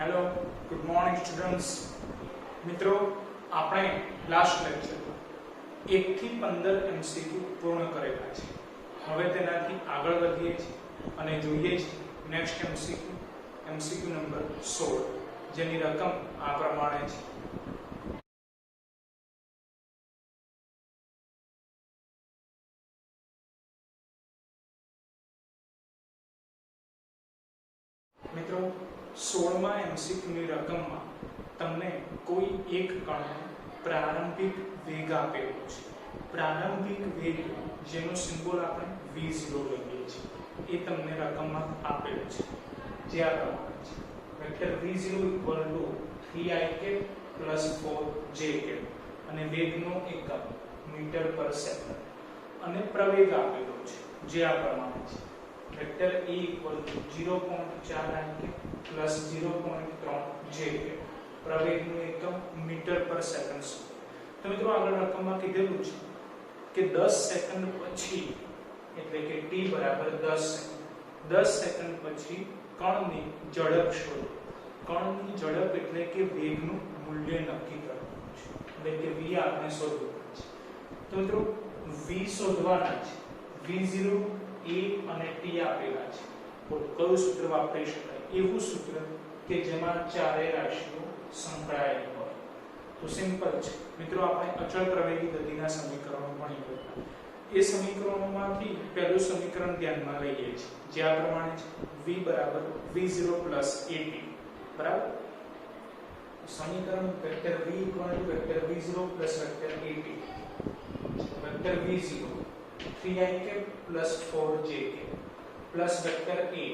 Hello, good morning students. મિત્રો, આપણે last લેક્ચરમાં 1 થી 15 MCQ પૂર્ણ કરેલા છે. હવે તેનાથી આગળ વધીએ છીએ અને જોઈએ છીએ નેક્સ્ટ MCQ નંબર 16, જેની રકમ આ પ્રમાણે છે. મિત્રો, 16મા MCQ ની રકમમાં તમને કોઈ એક કણનો પ્રારંભિક વેગ આપેલો છે. પ્રારંભિક વેગ જેનો સિમ્બોલ આપણે v0 લઈએ છીએ એ તમને રકમમાં આપેલો છે, જે આ પ્રમાણે છે. વેક્ટર v0 3i + 4j અને વેગનો એકમ મીટર પર સેકન્ડ અને પ્રવેગ આપેલો છે, જે આ પ્રમાણે છે. વેક્ટર a = 0.4i + 0.3j પ્રવેગનું એકમ મીટર પર સેકન્ડ છે. તો મિત્રો, આગળ રકમમાં કીધેલું છે કે 10 સેકન્ડ પછી, એટલે કે t = 10 સેકન્ડ પછી કણની ઝડપ શોધો. કણની ઝડપ એટલે કે વેગનું મૂલ્ય નક્કી કરવાનું છે, એટલે કે v આપણે શોધવું છે. તો મિત્રો, v શોધવાના છે. v0, a અને t આપેલા છે. તો કયું સૂત્ર વાપરી શકાય? એવું સૂત્ર કે જેમાં ચારે રાશિઓ સંકળાયેલી હોય. તો સિમ્પલ છે મિત્રો, આપણે અચળ પ્રવેગી ગતિના સમીકરણો ભણી ગયા. એ સમીકરણોમાંથી પહેલું સમીકરણ ધ્યાનમાં લઈએ છીએ, જે આ પ્રમાણે છે: v = v0 + at. બરાબર? સમીકરણ vector v = vector v0 + vector at. Vector v0 3i + 4j plus vector a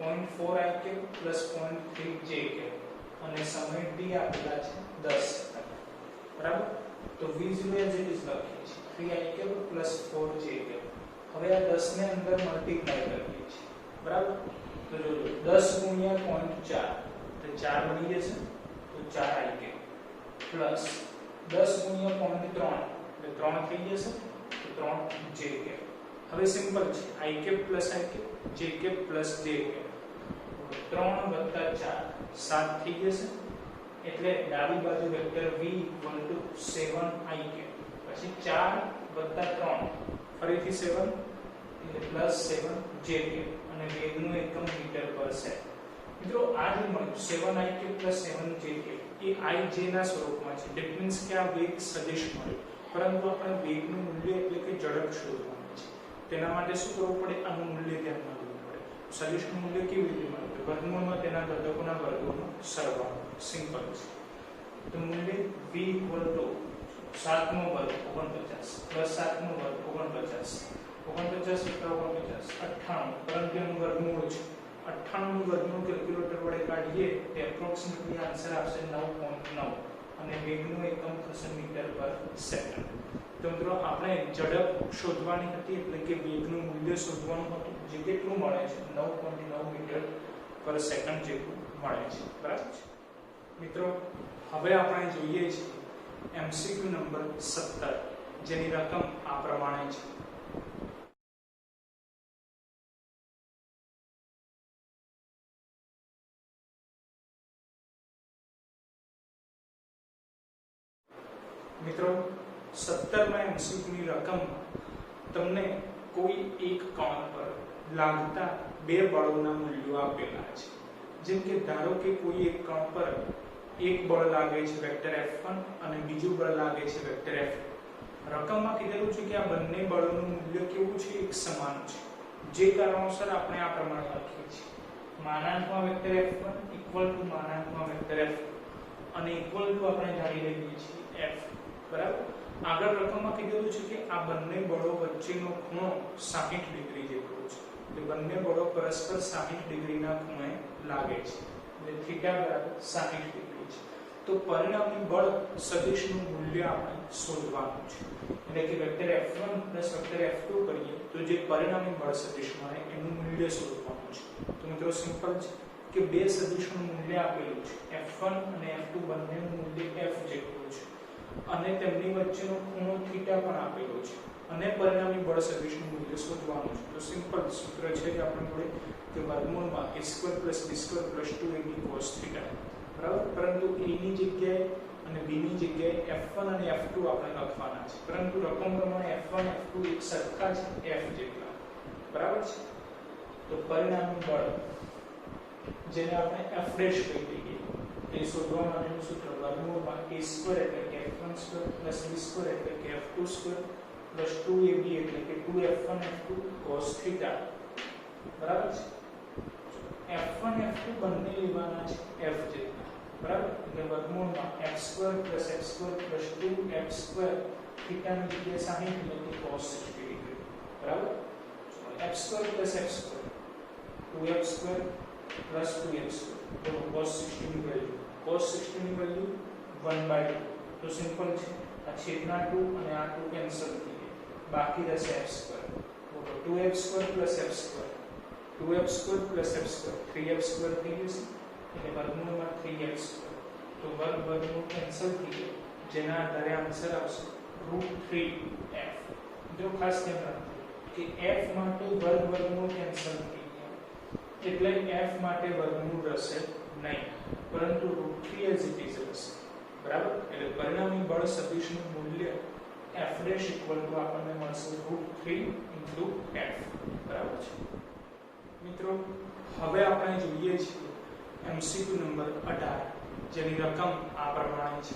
0.4i + 0.3j અને સમય t આપેલા છે 10 સેકન્ડ. બરાબર? તો v0 as it is લખીએ છીએ 3i + 4j. હવે આ 10 ને અંદર મલ્ટીપ્લાય કરીએ છીએ. બરાબર? તો જો 10 * 0.4 તો 4 બની જશે, તો 4i પ્લસ 10 * 0.3 એટલે 3 થઈ જશે, તો 3j. હવે સિમ્પલ છે, i + i j + j. 3 + 4 7 થઈ જશે, એટલે ડાબી બાજુ વેક્ટર v = 7i પછી 4 + 3 ફરીથી 7 એટલે +7j અને વેગનું એકમ મીટર પર સેકન્ડ. મિત્રો, આ જે મળ્યું 7i + 7j એ ij ના સ્વરૂપમાં છે. ધેટ મીન્સ કે આ વેગ સદિશ મળ્યો, પરંતુ આપણે વેગનું મૂલ્ય એટલે કે ઝડપ શોધવાનું છે. તેના માટે શું કરવું પડે? આનું મૂલ્ય ધ્યાનમાં લેવું પડે. સદિશનું મૂલ્ય કેવી રીતે મળે? વર્ગમૂળમાં તેના ઘટકોના વર્ગોનો સરવાળો. સિમ્પલ છે. તો મૂલ્ય v = 7 નો વર્ગ 49 + 7 નો વર્ગ 49 49 + 49 98, પરંતુ એનું વર્ગમૂળ છે 98 નું વર્ગમૂળ કેલ્ક્યુલેટર વડે કાઢીએ તો એપ્રોક્સિમેટલી આન્સર આવશે 9.9 અને વેગનું એકમ થશે મીટર પર સેકન્ડ. તો મિત્રો, આપણે ઝડપ શોધવાની હતી, એટલે કે વેગનું મૂલ્ય શોધવાનું હતું, જે કેટલું મળે છે? 9.9 મીટર પર સેકન્ડ જેટલું મળે છે. બરાબર છે મિત્રો? હવે આપણે જોઈએ છીએ MCQ નંબર 17, જેની રકમ આ પ્રમાણે છે. મિત્રો, 17મા MCQ ની રકમમાં તમને કોઈ એક કણ પર લાગતા બે બળોના મૂલ્યો આપેલા છે. જેમ કે ધારો કે કોઈ એક કણ પર એક બળ લાગે છે વેક્ટર F1 અને બીજું બળ લાગે છે વેક્ટર F2. રકમમાં કીધેલું છે કે આ બંને બળોનું મૂલ્ય કેવું છે? એક સમાન છે. જે કારણોસર આપણે આ પ્રમાણે લખીએ છીએ: માનાંકમાં વેક્ટર F1 = માનાંકમાં વેક્ટર F2 અને ઇક્વલ ટુ આપણે જાણી લઈએ છીએ F. બરાબર? આગળ રકમમાં કીધેલું છે કે આ બંને બળો વચ્ચેનો ખૂણો 60 ડિગ્રી જેટલો છે. એટલે બંને બળો પરસ્પર 60 ડિગ્રીના ખૂણે લાગે છે, એટલે θ = 60 ડિગ્રી છે. તો પરિણામી બળ સદિશનું મૂલ્ય આપણે શોધવાનું છે. એટલે કે વેક્ટર F1 + વેક્ટર F2 કરીએ તો જે પરિણામી બળ સદિશ મળે એનું મૂલ્ય શોધવાનું છે. તો મિત્રો, સિમ્પલ છે કે બે સદિશનું મૂલ્ય આપેલું છે. F1 અને F2 બંનેનું મૂલ્ય f જેટલું છે અને તેમની વચ્ચેનો ખૂણો θ પણ આપેલો છે અને પરિણામી બળ સદિશનું મૂલ્ય શોધવાનું છે. તો સિમ્પલ સૂત્ર છે કે આપણે જોડે કે વર્ગમૂળમાં a square plus b square plus 2ab cos theta, બરાબર. પરંતુ a ની જગ્યાએ અને b ની જગ્યાએ f1 અને f2 આપણે લખવાના છે, પરંતુ રકમ પ્રમાણે f1 f2 એક સરખા છે f જેટલા, બરાબર છે. તો પરિણામી બળ જેને આપણે f' કહી દઈએ એ શોધવા માટેનું સૂત્ર વર્ગમૂળમાં a સ્ક્વેર એટલે કે f1 square plus b square એટલે કે f2 સ્ક્વેર પ્લસ 2ab એટલે કે 2f1 f2 cos થીટા, બરાબર છે. f1 f2 બંને લેવાના છે f જેટલા, બરાબર. એટલે વર્ગમૂળમાં f square plus f square plus 2f square theta ની જગ્યાએ 60 એટલે કે cos 60 ડિગ્રી, બરાબર. f square plus f square 2f square plus 2f square તો cos 60 ની વેલ્યુ 1/2. તો સિમ્પલ છે, આ છેદના 2 અને આ 2 કેન્સલ થઈ જાય, બાકી રહેશે f સ્ક્વેર. તો 2f square plus f square 2f square plus f square 3f square થઈ જશે એટલે વર્ગમૂળમાં 3f સ્ક્વેર. તો વર્ગમૂળ કેન્સલ થઈ જાય, જેના આધારે આન્સર આવશે √3f. જો ખાસ ધ્યાન રાખજો કે f માટે વર્ગમૂળ કેન્સલ થઈ ગયા એટલે f માટે વર્ગમૂળ રહેશે નહીં, પરંતુ √3 એઝ ઇટ ઇઝ રહેશે, બરાબર. એટલે પરિણામી બળ સદિશનું મૂલ્ય f' આપણને મળશે √3 f, બરાબર છે. મિત્રો હવે આપણે જોઈએ છીએ MCQ નંબર 18 જેની રકમ આ પ્રમાણે છે.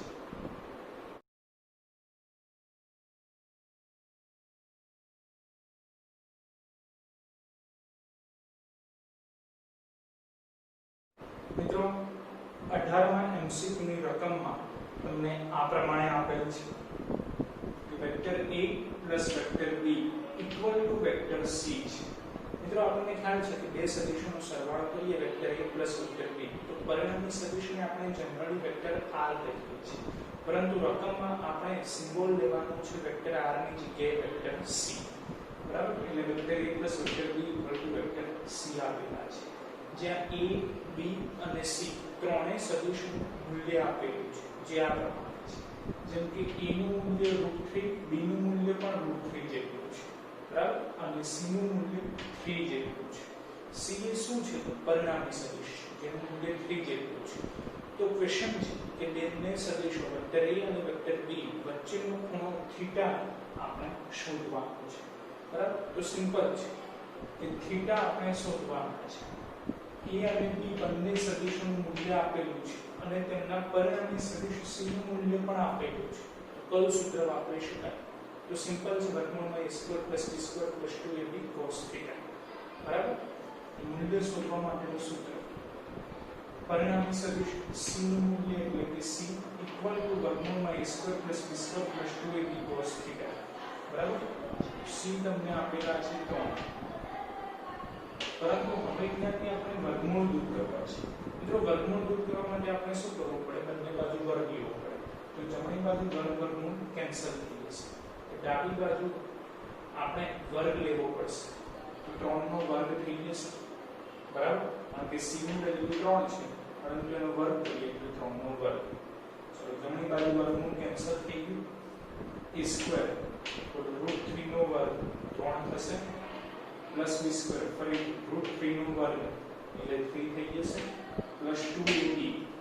મિત્રો 18માં MCQ ની રકમમાં તમને આ પ્રમાણે આપેલ છે કે vector a plus vector b equal to vector c છે. મિત્રો આપણને ખ્યાલ છે કે બે સદિશોનો સરવાળો કરીએ vector a plus vector b તો પરિણામી સદિશને આપણે જનરલી વેક્ટર r લખીએ છીએ, પરંતુ રકમમાં આપણે સિમ્બોલ લેવાનો છે વેક્ટર r ની જગ્યાએ વેક્ટર c, બરાબર. એટલે vector a plus vector b equal to vector c આપેલા છે, જ્યાં a b અને c ત્રણેય સદિશનું મૂલ્ય આપેલું છે જે આ પ્રમાણે છે. જેમ કે a નું મૂલ્ય √3, b નું મૂલ્ય પણ √3 જેટલું છે, બરાબર, અને c નું મૂલ્ય 3 જેટલું છે. c એ શું છે? તો પરિણામી સદિશ જેનું મૂલ્ય 3 જેટલું છે. તો ક્વેશ્ચન છે કે બંને સદિશો વેક્ટર a અને વેક્ટર b વચ્ચેનો ખૂણો થીટા આપણે શોધવાનો છે, બરાબર. તો સિમ્પલ છે કે થીટા આપણે શોધવાનો છે. a અને b બંને સદિશોનું મૂલ્ય આપેલું છે અને તેમના પરિણામી સદિશ c નું મૂલ્ય પણ આપેલું છે. કયું સૂત્ર વાપરી શકાય? તો સિમ્પલ છે, વર્ગમૂળમાં a square plus b square plus 2ab cos theta, બરાબર. મૂલ્ય શોધવા માટેનું સૂત્ર પરિણામી સદિશ c નું મૂલ્ય એટલે કે c ઇક્વલ ટુ વર્ગમૂળમાં a square plus b square plus 2ab cos theta, બરાબર. c તમને આપેલા છે 3, પરંતુ હવે ત્યાંથી આપણે વર્ગમૂળ દૂર કરવા છે. મિત્રો વર્ગમૂળ દૂર કરવા માટે આપણે શું કરવું પડે? બંને બાજુ વર્ગ લેવો પડે. તો જમણી બાજુ વર્ગમૂળ કેન્સલ થઈ જશે, તો ડાબી બાજુ આપણે વર્ગ લેવો પડશે. તો 3 નો વર્ગ થઈ જશે, બરાબર. કારણ કે c ની વેલ્યુ 3 છે, પરંતુ એનો વર્ગ કરીએ તો 3 નો વર્ગ. ચલો જમણી બાજુ વર્ગમૂળ કેન્સલ થઈ ગયું. a સ્ક્વેર તો √3 નો વર્ગ 3 થશે પ્લસ b સ્ક્વેર ફરી √3 નો વર્ગ એટલે 3 થઈ જશે પ્લસ 2ab.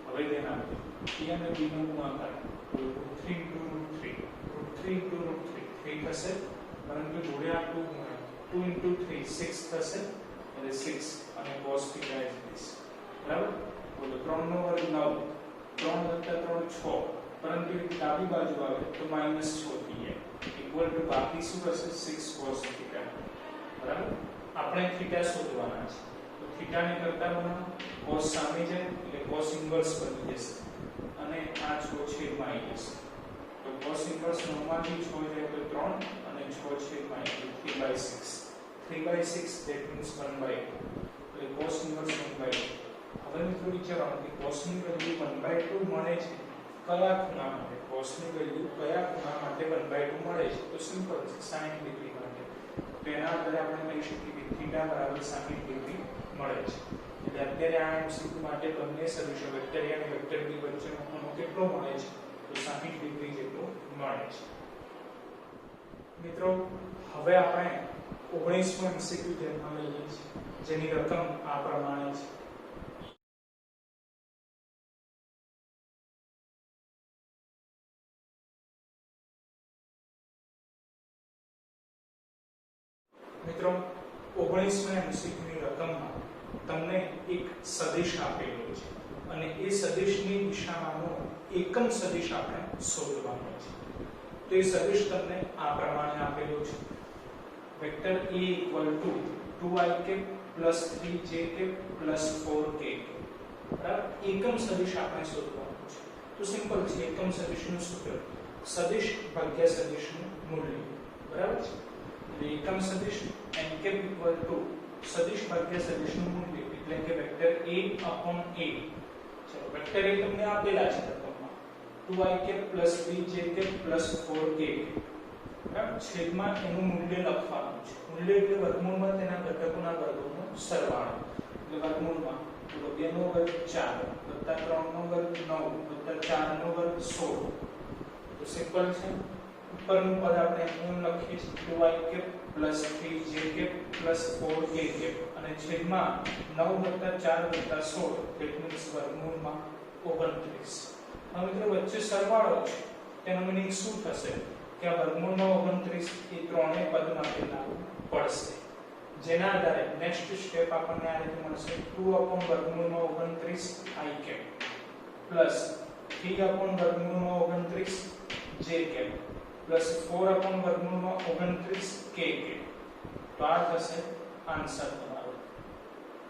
હવે ધ્યાન આપજો a અને b નો ગુણાકાર તો √3 3 થશે, પરંતુ જોડે આ 2 2 3 6 થશે એટલે 6 અને cos થીટા ઇઝ ધીસ, બરાબર. બોલો 3 નો વર્ગ 9, 3 વત્તા 3 6, પરંતુ એ ડાબી બાજુ આવે તો -6 થઈ જાય ઇક્વલ ટુ બાકી શું હશે 6 cos થીટા, બરાબર. આપણે થીટા શોધવાના છે, તો થીટાને કરતા બનાવો, cos સામે જાય એટલે cos ઇન્વર્સ બની જશે અને આ 6 છેદમાં આવી જશે. તો cos ઇન્વર્સ 9 માંથી 6 જાય તો 3 અને 6 છેદમાં 3/6 that means 1/2 એટલે cos ઇન્વર્સ 1/2. હવે મિત્રો વિચારવાનું કે cos ની વેલ્યુ 1/2 મળે છે કયા ખૂણા માટે? cos ની વેલ્યુ કયા ખૂણા માટે 1/2 મળે છે? તો સિમ્પલ છે 60 ડિગ્રી માટે. તો એના આધારે આપણે કહી શકીએ કે થીટા બરાબર 60 ડિગ્રી મળે છે. એટલે અત્યારે આ MCQ માટે બંને સદિશો વેક્ટર a અને વેક્ટર b વચ્ચેનો ખૂણો કેટલો મળે છે? તો 60 ડિગ્રી જેટલો મળે છે. મિત્રો હવે આપણે 19મો MCQ ધ્યાનમાં લઈએ છીએ, જેની રકમ આ પ્રમાણે છે. મિત્રો 19મા MCQ ની રકમમાં તમને એક સદિશ આપેલો છે અને એ સદિશની દિશામાંનો એકમ સદિશ આપણે શોધવાનો છે. તો એ સદિશ તમને આ પ્રમાણે આપેલો છે. Vector A = 2i + 3j + 4k. બરાબર, એકમ સદિશ આપણે શોધવાનો છે. તો સિમ્પલ છે, એકમ સદિશનું સૂત્ર સદિશ ભાગ્યા સદિશનું મૂલ્ય. બરાબર છે, એટલે એકમ સદિશ n = સદિશ ભાગ્યા સદિશનું મૂલ્ય એટલે કે વેક્ટર A/A. ચલો, વેક્ટર A તમને આપેલા છે રકમમાં 2i + 3j + 4k. બરાબર, છેદમાં એનું મૂલ્ય લખવાનું છે. મૂલ્ય એટલે વર્ગમૂળમાં તેના ઘટકોના વર્ગોનો સરવાળો. એટલે વર્ગમૂળમાં 2 નો વર્ગ 4 + 3 નો વર્ગ 9 + 4 નો વર્ગ 16. તો સિમ્પલ છે. ઉપરનું પદ આપણે એમ લખીએ છીએ 2i + 3j + 4k અને છેદમાં 9 + 4 + 16 that means વર્ગમૂળમાં 29. હવે મિત્રો વચ્ચે સરવાળો છે, તેનો મીનિંગ શું થશે કે આ વર્ગમૂળમાં 29 એ ત્રણેય પદ માટે લાગુ પડશે. જેના આધારે નેક્સ્ટ સ્ટેપ આપણને આ રીતે મળશે 2/29 i plus 3/29 j plus 4/29 k. તો આ થશે આન્સર તમારો.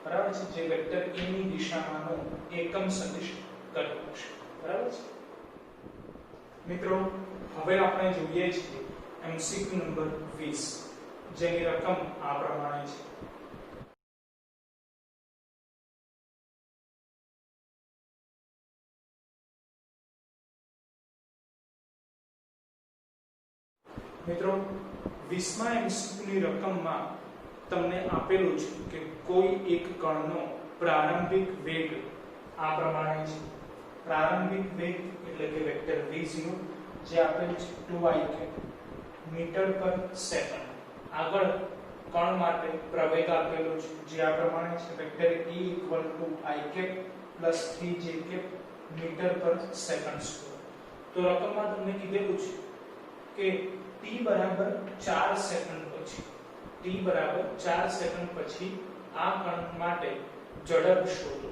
બરાબર છે, જે વેક્ટર A ની દિશામાંનો એકમ સદિશ કરવો છે. બરાબર છે મિત્રો, હવે આપણે જોઈએ છીએ MCQ નંબર 20, જેની રકમ આ પ્રમાણે છે. મિત્રો 20મા MCQ ની રકમમાં તમને આપેલું છે કે કોઈ એક કણનો પ્રારંભિક વેગ આ પ્રમાણે છે. પ્રારંભિક વેગ એટલે કે વેક્ટર v0 જે આપેલ છે 2i મીટર પર સેકન્ડ. આગળ કણ માટે પ્રવેગ આપેલો છે જે આ પ્રમાણે છે vector E = i + 3j metre per second square. તો રકમમાં તમને કીધેલું છે કે t બરાબર 4 સેકન્ડ પછી આ કણ માટે ઝડપ શોધો,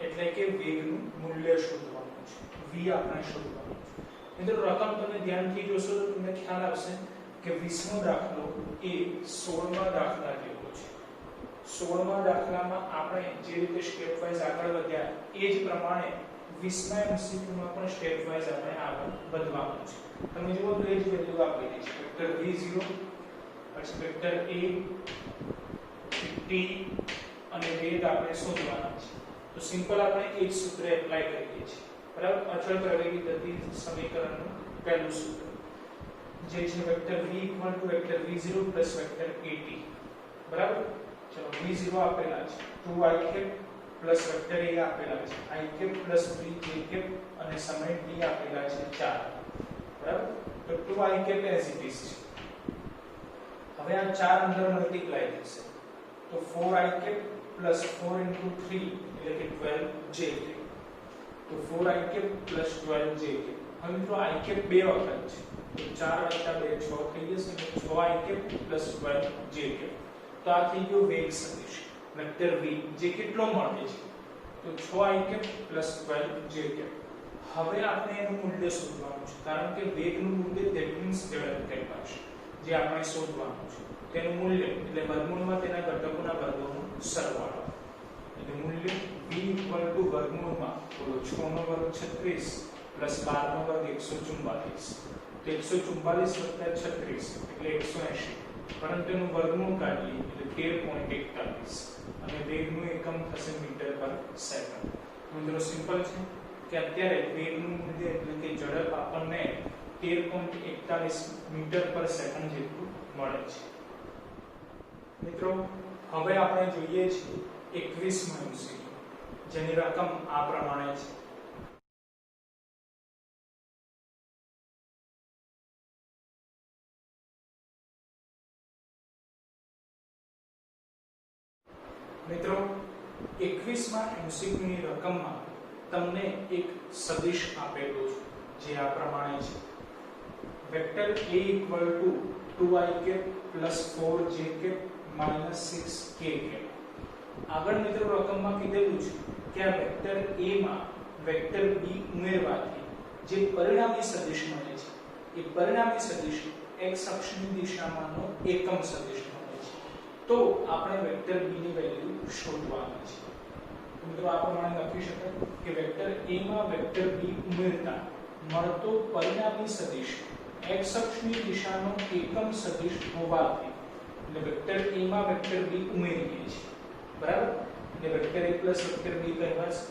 એટલે કે વેગનું મૂલ્ય શોધવાનું છે. v આપણે શોધવાનું છે. મિત્રો રકમ તમે ધ્યાનથી જોશો તો તમને ખ્યાલ આવશે કે 20મો દાખલો એ 16મા દાખલા જેવો છે. 16મા દાખલામાં આપણે જે રીતે સ્ટેપ વાઇઝ આગળ વધ્યા એ જ પ્રમાણે 20મા MCQ માં પણ સ્ટેપ વાઇઝ આપણે આગળ વધવાનું છે. તમે જુઓ તો એ જ વેલ્યુ આપેલી છે. વેક્ટર v0 પછી વેક્ટર A, t અને વેગ આપણે શોધવાના છે. તો સિમ્પલ આપણે એ જ સૂત્ર એપ્લાય કરીએ છીએ. બરાબર, અચળ પ્રવેગી ગતિ સમીકરણનું પહેલું સૂત્ર જે છે vector v = vector v0 + vector at. બરાબર, ચલો v0 આપેલા છે 2i પ્લસ વેક્ટર A આપેલા છે i + 3j અને સમય t આપેલા છે 4. બરાબર, તો 2i as it is છે. હવે આ 4 અંદર મલ્ટીપ્લાય થશે તો 4i + 4 * 3 એટલે કે 12j. તો 4i + 12j. હવે મિત્રો i બે વખત છે તો 4 + 2 6 થઈ જશે એટલે 6i + 12j. તો આ થઈ ગયો વેગ સદિશ વેક્ટર v જે કેટલો મળે છે તો 6i + 12j. હવે આપણે એનું મૂલ્ય શોધવાનું છે કારણ કે વેગનું મૂલ્ય that means ઝડપ કહેવાશે, જે આપણે શોધવાનું છે. તેનું મૂલ્ય એટલે વર્ગમૂળમાં તેના ઘટકોના વર્ગોનો સરવાળો. એટલે મૂલ્ય v = વર્ગમૂળમાં 6 નો વર્ગ 36 + 12 નો વર્ગ 144. તો 144 + 36 એટલે 180. પરંતુ એનું વર્ગમૂળ કાઢીએ એટલે 13.41 અને વેગનું એકમ થશે મીટર પર સેકન્ડ. મિત્રો સિમ્પલ છે કે અત્યારે વેગનું મૂલ્ય એટલે કે ઝડપ આપણને 13.41 મીટર પર સેકન્ડ જેટલું મળે છે. મિત્રો હવે આપણે જોઈએ છીએ 21મો MCQ, જેની રકમ આ પ્રમાણે છે. મિત્રો 21માં MCQ ની રકમમાં તમને એક સદિશ આપેલો છે જે આ પ્રમાણે છે vector a = 2i + 4j - 6k આગળ મિત્રો રકમમાં કીધેલું છે કે આ વેક્ટર a માં વેક્ટર b ઉમેરવાથી જે પરિણામી સદિશ મળે છે એ પરિણામી સદિશ x અક્ષની દિશામાંનો એકમ સદિશ મળે છે તો આપણે વેક્ટર b ની વેલ્યુ શોધવાની છે મિત્રો આ પ્રમાણે લખી શકાય કે વેક્ટર a માં વેક્ટર b ઉમેરતા મળતો પરિણામી સદિશ x અક્ષની દિશાનો એકમ સદિશ હોવાથી એટલે વેક્ટર a માં વેક્ટર b ઉમેરીએ છીએ બરાબર એટલે વેક્ટર a + વેક્ટર b કહેવાશે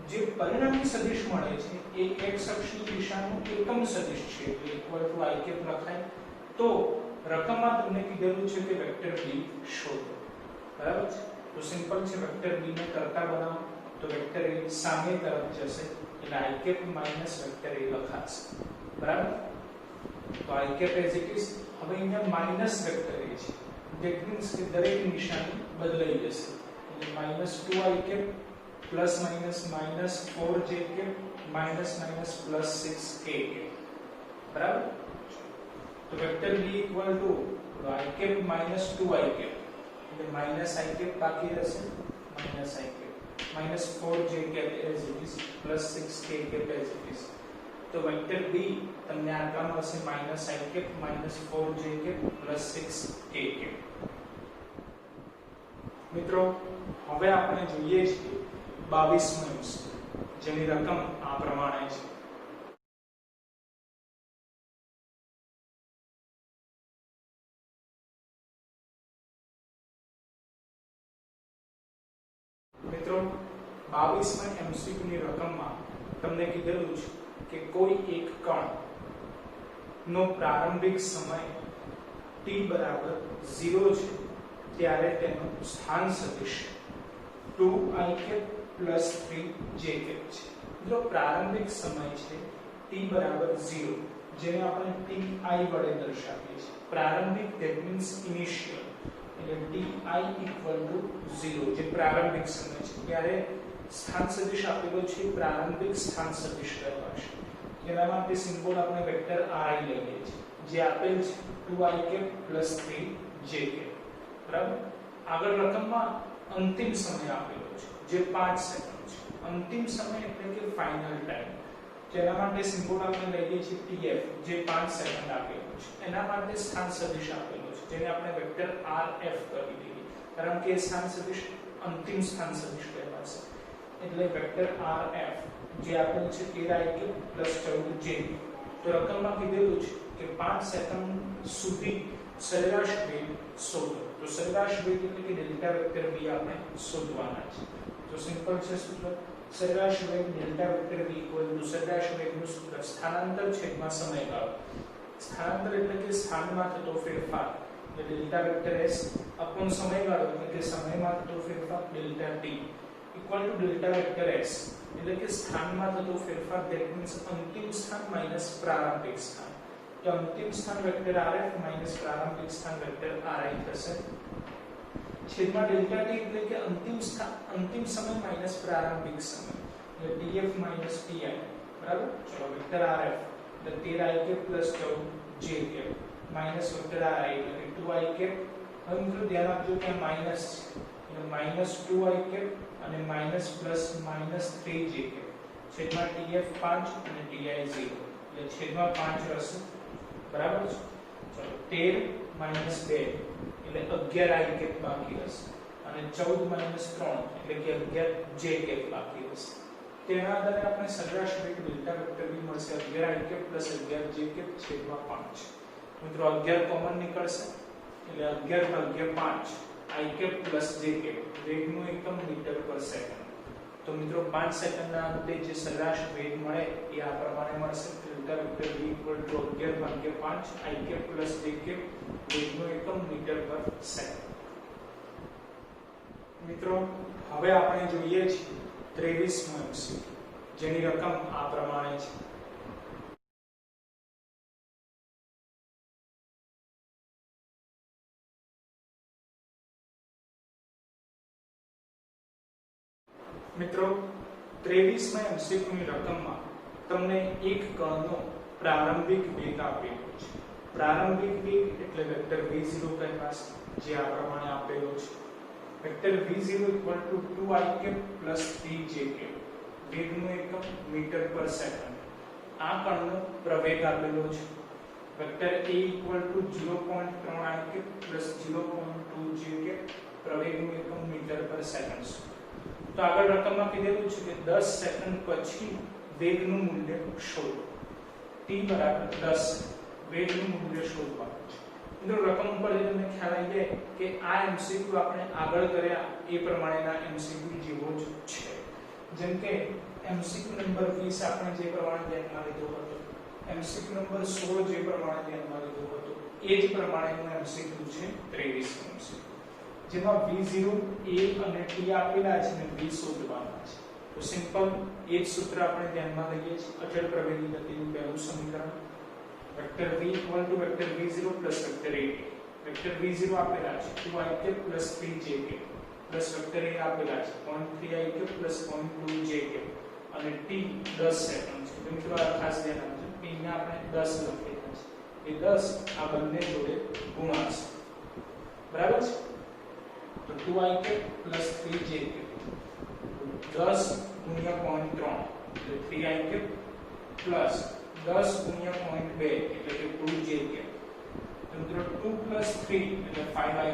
જે પરિણામી સદિશ મળે છે એ x અક્ષની દિશાનો એકમ સદિશ છે એટલે = i લખાય તો રકમમાં તમને કીધેલું છે કે વેક્ટર b શોધો બરાબર છે તો સિમ્પલ છે વેક્ટર b ને કરતા બનાવો તો વેક્ટર a સામે તરફ જશે એટલે i - વેક્ટર a લખાશે બરાબર તો i as it is હવે અહીંયા માઈનસ વેક્ટર a છે ધેટ મીન્સ કે દરેક નિશાની બદલાઈ જશે એટલે -2i plus minus minus 4j minus minus plus 6k बराबर तो vector b equal to i minus 2i એટલે minus i બાકી રહેશે minus i minus 4j as it is plus 6k as it is તો વેક્ટર b તમને આટલા મળશે minus i minus 4j plus 6k મિત્રો હવે આપણે જોઈએ છીએ 22મો MCQ જેની રકમ આ પ્રમાણે છે મિત્રો 22મા MCQ ની રકમમાં તમને કીધેલું છે કે કોઈ એક કણ નો પ્રારંભિક સમય t બરાબર 0 છે ત્યારે તેનું સ્થાન સદિશ 2i plus 3j છે જો પ્રારંભિક સમય છે t બરાબર 0 જેને આપણે ti વડે દર્શાવીએ છીએ પ્રારંભિક ધેટ મીન્સ ઇનિશિયલ એટલે ti = 0 જે પ્રારંભિક સમય છે ત્યારે સ્થાન સદિશ આપેલો છે પ્રારંભિક સ્થાન સદિશ કહેવાશે જેના માટે સિમ્બોલ આપણે વેક્ટર ri લઈએ છીએ જે આપેલ છે 2i plus 3j બરાબર આગળ રકમમાં અંતિમ સમય આપેલો જે 5 સેકન્ડ છે અંતિમ સમય એટલે કે ફાઇનલ ટાઈમ જેના માટે સિમ્બોલ આપણે લઈએ છીએ tf જે 5 સેકન્ડ આપેલો છે એના માટે સ્થાન સદિશ આપેલો છે જેને આપણે વેક્ટર rf કરી દઈએ કારણ કે સ્થાન સદિશ અંતિમ સ્થાન સદિશ કહેવાશે એટલે વેક્ટર rf જે આપેલ છે 13i plus 14j તો રકમમાં કીધેલું છે કે 5 સેકન્ડ સુધી સરેરાશ વેગ શોધો તો સરેરાશ વેગ એટલે કે ડેલ્ટા વેક્ટર b આપણે શોધવાના છે તો સિમ્પલ છે સૂત્ર સરેરાશ વેગ ડેલ્ટા વેક્ટર b = સરેરાશ વેગનું સૂત્ર સ્થાનાંતર છેદમાં સમયગાળો સ્થાનાંતર એટલે કે સ્થાનમાં થતો ફેરફાર એટલે ડેલ્ટા વેક્ટર s અપોન સમયગાળો એટલે કે સમયમાં થતો ફેરફાર delta t = delta vector s એટલે કે સ્થાનમાં થતો ફેરફાર ધેટ મીન્સ અંતિમ સ્થાન માઈનસ પ્રારંભિક સ્થાન તો અંતિમ સ્થાન વેક્ટર rf માઈનસ પ્રારંભિક સ્થાન વેક્ટર ri થશે છેદમાં ડેલ્ટા t એટલે કે અંતિમ સમય માઈનસ પ્રારંભિક સમય એટલે tf માઈનસ ti બરાબર ચલો વેક્ટર rf એટલે 13i plus 14j minus vector ri એટલે 2i હવે મિત્રો ધ્યાન આપજો કે માઈનસ એટલે માઈનસ 2i અને માઈનસ પ્લસ માઈનસ 3j છેદમાં tf 5 અને ti 0 એટલે છેદમાં 5 રહેશે બરાબર છે ચલો 13 માઈનસ 2 એટલે 11i બાકી રહેશે અને 14 - 3 એટલે કે 11j બાકી રહેશે તેના આધારે આપણે સરેરાશ વેગ ડેલ્ટા વેક્ટર b મળશે 11i plus 11j છેદમાં 5 મિત્રો 11 કોમન નીકળશે એટલે 11/5 i plus j વેગનું એકમ મીટર પર સેકન્ડ તો મિત્રો 5 સેકન્ડના અંતે જે સરેરાશ વેગ મળે એ આ પ્રમાણે મળશે delta vector b = 11/5 i plus j વેગનું એકમ મીટર પર સેકન્ડ મિત્રો હવે આપણે જોઈએ છીએ 23મો MCQ જેની રકમ આ પ્રમાણે છે મિત્રો 23માં એમસીક્યુની રકમમાં તમને એક કણનો પ્રારંભિક વેગ આપેલો છે. પ્રારંભિક વેગ એટલે વેક્ટર v0 કહેવાશે, જે આ પ્રમાણે આપેલો છે. વેક્ટર v0 2i + 3j વેગનું એકમ મીટર પર સેકન્ડ. આ કણનો પ્રવેગ આપેલો છે. વેક્ટર a 0.3i + 0.2j પ્રવેગનું એકમ મીટર પર સેકન્ડ. તો આગળ રકમમાં કીધેલું છે કે 10 સેકન્ડ પછી વેગનું મૂલ્ય શોધો. t = 10 વેગનું મૂલ્ય શોધવાનું છે. મિત્રો રકમ ઉપર તમને ખ્યાલ આવી જાય કે આ એમસીક્યુ આપણે આગળ કર્યા એ પ્રમાણેના એમસીક્યુ જેવો જ છે. જેમ કે એમસીક્યુ નંબર 20 આપણે જે પ્રમાણે ધ્યાનમાં લીધો હતો, એમસીક્યુ નંબર 16 જે પ્રમાણે ધ્યાનમાં લીધો હતો, એ જ પ્રમાણેનું એમસીક્યુ છે 23 એમસીક્યુ, જેમાં v0 a અને t આપેલા છે અને v શોધવાના છે. તો સિમ્પલ એ જ સૂત્ર આપણે ધ્યાનમાં લઈએ છીએ. અચળ પ્રવેગી ગતિનું પહેલું સમીકરણ vector v = vector v0 + vector a. Vector v0 આપેલા છે 2i + 3j plus vector a આપેલા છે 0.3i + 0.2j અને t 10 સેકન્ડ છે. તો મિત્રો આ ખાસ ધ્યાન આપજો. t ને આપણે 10 લખેલા છે. એ 10 આ બંને જોડે ગુણાશે. બરાબર છે? તો 2i + 3j 10 × 0.3 એટલે 3i પ્લસ 10 × 0.2 એટલે કે 2j. તો મિત્રો 2 + 3 એટલે 5i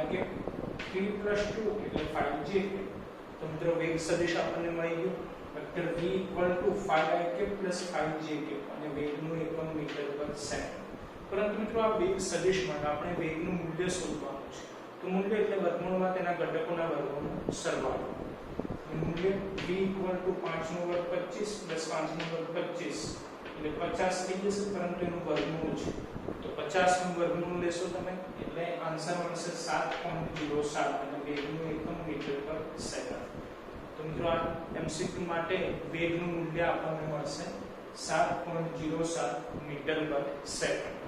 3 + 2 એટલે 5j. તો મિત્રો વેગ સદિશ આપણને મળી ગયો. વેક્ટર v = 5i + 5j અને વેગનું એકમ મીટર પર સેકન્ડ. પરંતુ મિત્રો આ વેગ સદિશમાં આપણે વેગનું મૂલ્ય શોધવાનું છે. તો મૂલ્ય એટલે વર્ગમૂળમાં તેના ઘટકોના વર્ગોનો સરવાળો. મૂલ્ય v = 5 / 25 + 5 / 25 એટલે 50 થઈ જશે, પરંતુ એનું વર્ગમૂળ છે. તો 50 નું વર્ગમૂળ લેશો તમે એટલે આન્સર મળશે 7.07 અને વેગનું એકમ મીટર પર સેકન્ડ. તો મિત્રો આ એમસીક્યુ માટે વેગનું મૂલ્ય આપણને મળશે 7.07 મીટર પર સેકન્ડ.